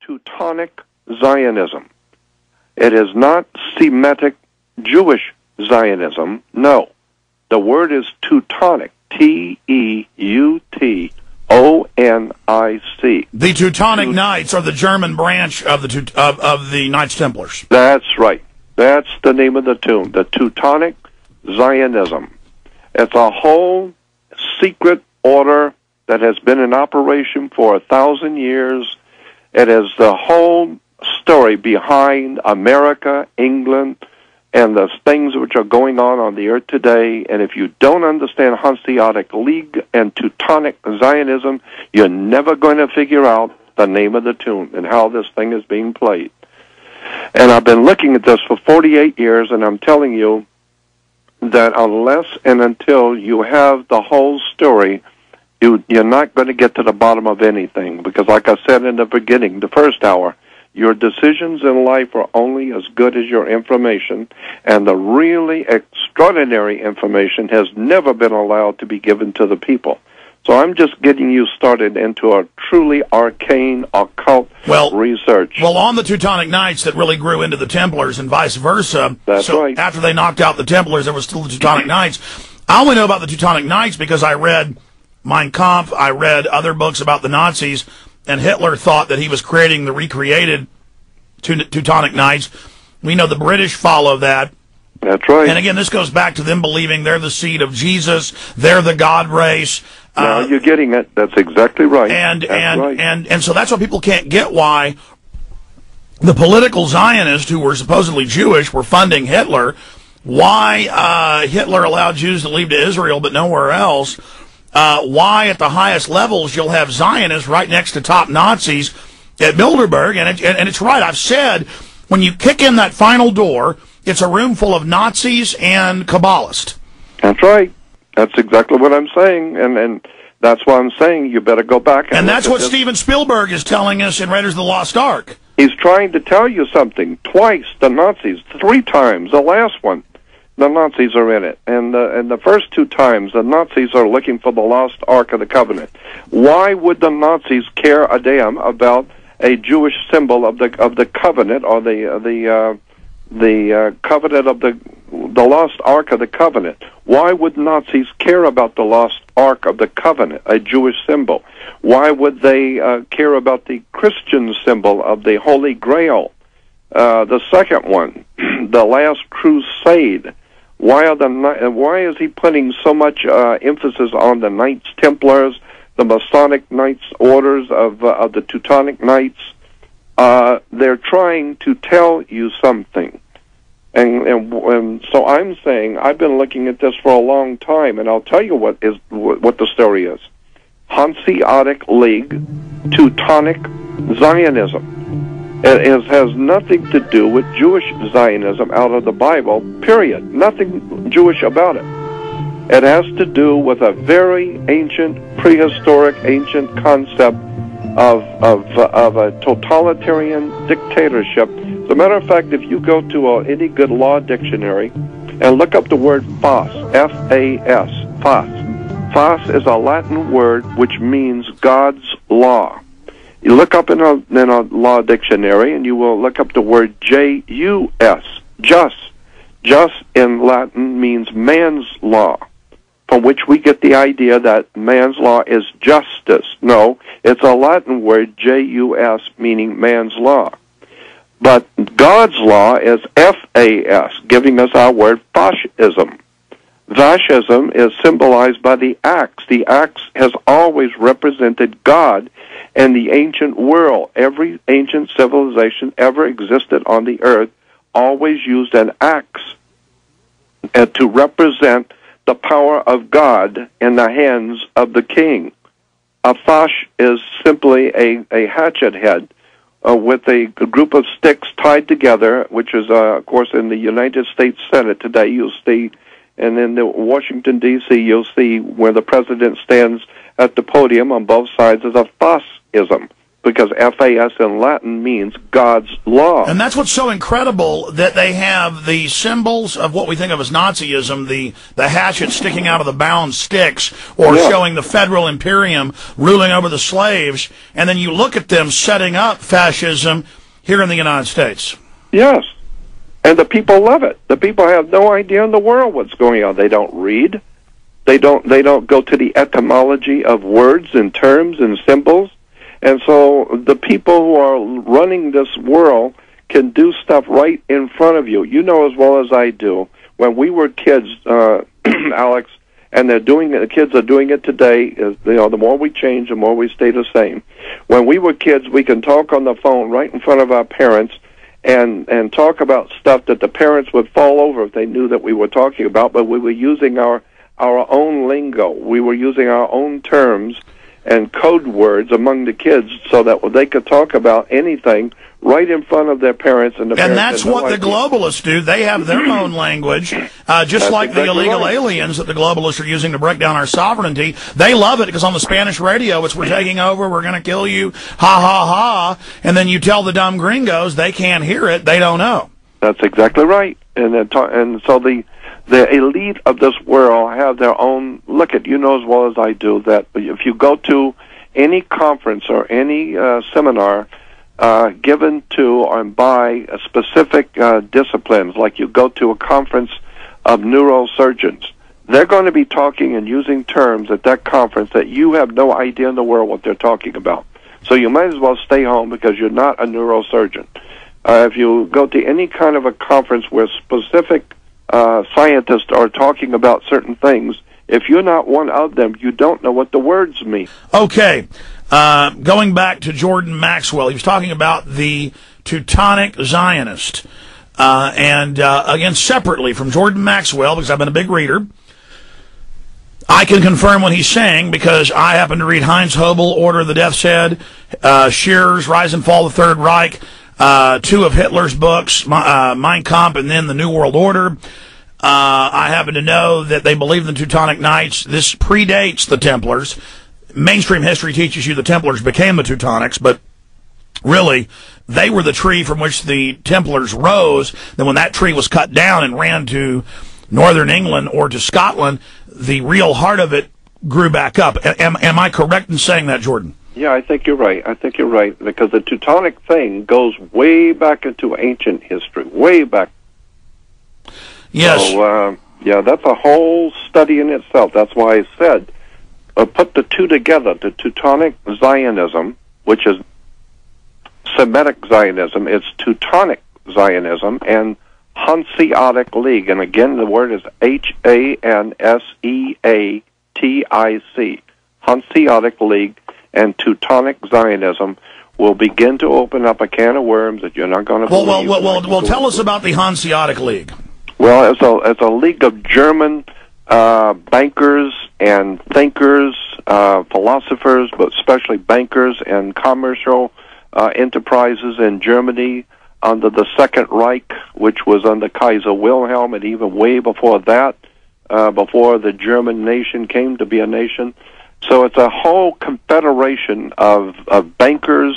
Teutonic Zionism. It is not Semitic Jewish Zionism. No. The word is Teutonic. Teutonic. The Teutonic Knights are the German branch of the Knights Templars. That's right. That's the name of the tune, the Teutonic Zionism. It's a whole secret order that has been in operation for 1,000 years. It is the whole story behind America, England, and the things which are going on the earth today. And if you don't understand Hanseatic League and Teutonic Zionism, you're never going to figure out the name of the tune and how this thing is being played. And I've been looking at this for 48 years, and I'm telling you that unless and until you have the whole story, you're not going to get to the bottom of anything. Because like I said in the beginning, the first hour, your decisions in life are only as good as your information, and the really extraordinary information has never been allowed to be given to the people. So I'm just getting you started into a truly arcane, occult research. Well, on the Teutonic Knights that really grew into the Templars and vice versa. That's right. After they knocked out the Templars, there was still the Teutonic Knights. I only know about the Teutonic Knights because I read Mein Kampf, I read other books about the Nazis, and Hitler thought that he was creating the recreated Teutonic Knights. We know the British follow that. That's right. And again, this goes back to them believing they're the seed of Jesus, they're the God race. Now you're getting it. That's exactly right. And so that's why people can't get why the political Zionists who were supposedly Jewish were funding Hitler. Why Hitler allowed Jews to leave to Israel but nowhere else. Why at the highest levels you'll have Zionists right next to top Nazis at Bilderberg. And it's right. I've said when you kick in that final door, it's a room full of Nazis and Kabbalists. That's right. That's exactly what I'm saying, and that's why I'm saying you better go back. And that's what Steven Spielberg is telling us in Raiders of the Lost Ark. He's trying to tell you something. Twice, the Nazis. 3 times. The last one, the Nazis are in it. And the first 2 times, the Nazis are looking for the lost Ark of the Covenant. Why would the Nazis care a damn about a Jewish symbol of the covenant, or the covenant of the lost Ark of the Covenant? Why would Nazis care about the lost Ark of the Covenant, a Jewish symbol? Why would they care about the Christian symbol of the Holy Grail? The second one, the Last Crusade. Why is he putting so much emphasis on the Knights Templars, the Masonic Knights orders of the Teutonic Knights? They're trying to tell you something. And so I'm saying I've been looking at this for a long time, and I'll tell you what the story is. Hanseatic League, Teutonic Zionism. It has nothing to do with Jewish Zionism out of the Bible, period. Nothing Jewish about it. It has to do with a very ancient, prehistoric, ancient concept of a totalitarian dictatorship. As a matter of fact, if you go to any good law dictionary and look up the word fas, F-A-S, fas. Fas is a Latin word which means God's law. You look up in a law dictionary and you will look up the word J-U-S, just. Just in Latin means man's law, from which we get the idea that man's law is justice. No, it's a Latin word, J-U-S, meaning man's law. But God's law is F-A-S, giving us our word fascism. Fascism is symbolized by the axe. The axe has always represented God and the ancient world. Every ancient civilization ever existed on the earth always used an axe to represent the power of God in the hands of the king. A fash is simply a hatchet head with a group of sticks tied together, which is, of course, in the United States Senate today, you'll see, and in the Washington, D.C., you'll see where the president stands at the podium on both sides is a fascism. because FAS in Latin means God's law. And that's what's so incredible, that they have the symbols of what we think of as Nazism, the hatchet sticking out of the bound sticks, or showing the federal imperium ruling over the slaves, and then you look at them setting up fascism here in the United States. Yes. And the people love it. The people have no idea in the world what's going on. They don't read. They don't go to the etymology of words and terms and symbols. And so the people who are running this world can do stuff right in front of you. You know as well as I do. When we were kids, Alex, and the kids are doing it today. The more we change, the more we stay the same. When we were kids, we can talk on the phone right in front of our parents and talk about stuff that the parents would fall over if they knew that we were talking about, but we were using our own lingo. We were using our own terms and code words among the kids so that they could talk about anything right in front of their parents. And that's what the globalists do. They have their own language, just like the illegal aliens that the globalists are using to break down our sovereignty. They love it because on the Spanish radio, it's "we're taking over, we're going to kill you, ha, ha, ha." And then you tell the dumb gringos, they can't hear it, they don't know. That's exactly right. And so the elite of this world have their own. Look at, you know as well as I do, that if you go to any conference or any seminar given to and by specific disciplines, like you go to a conference of neurosurgeons, they're going to be talking and using terms at that conference that you have no idea in the world what they're talking about. So you might as well stay home because you're not a neurosurgeon. If you go to any kind of a conference where specific scientists are talking about certain things, if you're not one of them, you don't know what the words mean. Okay. Going back to Jordan Maxwell, he was talking about the Teutonic Zionist. And again, separately from Jordan Maxwell, because I've been a big reader, I can confirm what he's saying because I happen to read Heinz Hobel, Order of the Death's Head, Shearer's Rise and Fall of the Third Reich, two of Hitler's books, Mein Kampf and then The New World Order. I happen to know that they believe in the Teutonic Knights. This predates the Templars. Mainstream history teaches you the Templars became the Teutonics, but really, they were the tree from which the Templars rose. Then when that tree was cut down and ran to northern England or to Scotland, the real heart of it grew back up. Am I correct in saying that, Jordan? Yeah, I think you're right. I think you're right, because the Teutonic thing goes way back into ancient history, way back. Yes. So, yeah, that's a whole study in itself. That's why I said, put the two together, the Teutonic Zionism, which is Semitic Zionism, it's Teutonic Zionism, and Hanseatic League. And again, the word is Hanseatic, Hanseatic League, and Teutonic Zionism will begin to open up a can of worms that you're not going to believe. Well, tell us about the Hanseatic League. Well, it's a league of German bankers and thinkers, philosophers, but especially bankers and commercial enterprises in Germany under the Second Reich, which was under Kaiser Wilhelm, and even way before that, before the German nation came to be a nation. So it's a whole confederation of bankers,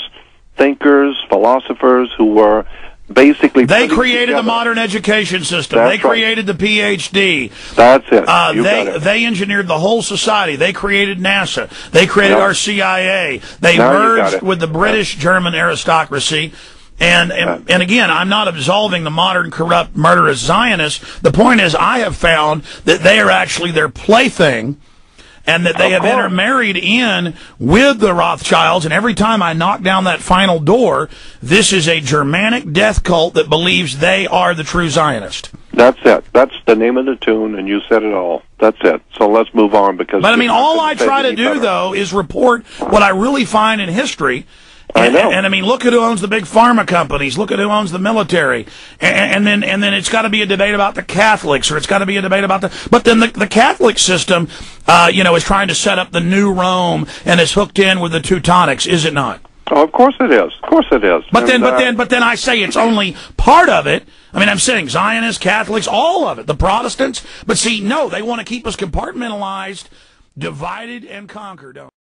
thinkers, philosophers who were basically... They created the modern education system. They created the PhD. That's it. They engineered the whole society. They created NASA. They created our CIA. They merged with the British German aristocracy. And again, I'm not absolving the modern, corrupt, murderous Zionists. The point is, I have found that they are actually their plaything, and that they have intermarried in with the Rothschilds, and every time I knock down that final door, this is a Germanic death cult that believes they are the true Zionist. That's it. That's the name of the tune, and you said it all. That's it. So let's move on. But I mean, all I try to do, though, is report what I really find in history. And I mean, look at who owns the big pharma companies. Look at who owns the military. And then it's got to be a debate about the Catholics, or it's got to be a debate about but then the Catholic system, is trying to set up the new Rome and is hooked in with the Teutonics, is it not? Oh, of course it is. Of course it is. But then I say it's only part of it. I mean, I'm saying Zionists, Catholics, all of it, the Protestants. But see, no, they want to keep us compartmentalized, divided and conquered, don't they?